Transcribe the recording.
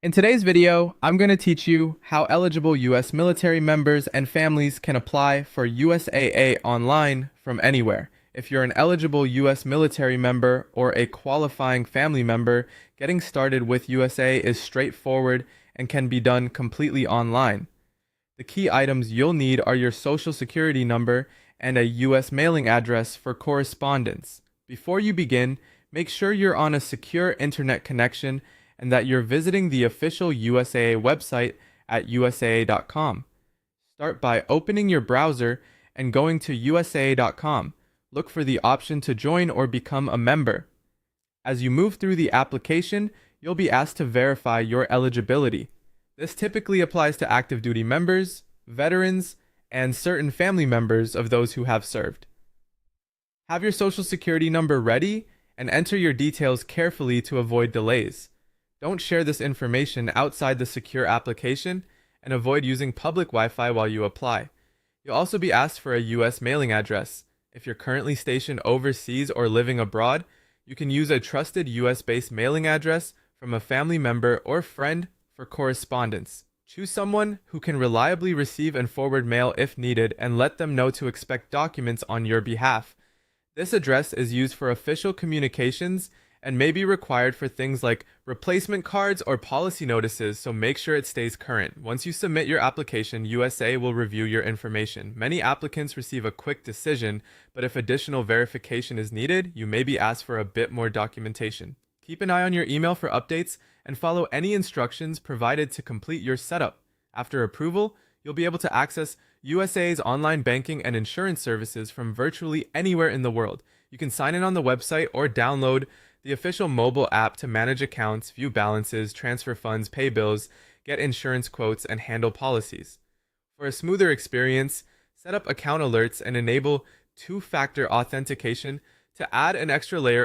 In today's video, I'm going to teach you how eligible U.S. military members and families can apply for USAA online from anywhere. If you're an eligible U.S. military member or a qualifying family member, getting started with USA is straightforward and can be done completely online. The key items you'll need are your social security number and a U.S. mailing address for correspondence. Before you begin, make sure you're on a secure internet connection and that you're visiting the official USAA website at usaa.com. Start by opening your browser and going to usaa.com. Look for the option to join or become a member. As you move through the application, you'll be asked to verify your eligibility. This typically applies to active duty members, veterans, and certain family members of those who have served. Have your social security number ready and enter your details carefully to avoid delays. Don't share this information outside the secure application and avoid using public Wi-Fi while you apply. You'll also be asked for a U.S. mailing address. If you're currently stationed overseas or living abroad, you can use a trusted US-based mailing address from a family member or friend for correspondence. Choose someone who can reliably receive and forward mail if needed and let them know to expect documents on your behalf. This address is used for official communications and may be required for things like replacement cards or policy notices, so make sure it stays current. Once you submit your application, USA will review your information. Many applicants receive a quick decision, but if additional verification is needed, you may be asked for a bit more documentation. Keep an eye on your email for updates and follow any instructions provided to complete your setup. After approval, you'll be able to access USA's online banking and insurance services from virtually anywhere in the world. You can sign in on the website or download the official mobile app to manage accounts, view balances, transfer funds, pay bills, get insurance quotes, and handle policies. For a smoother experience, set up account alerts and enable two-factor authentication to add an extra layer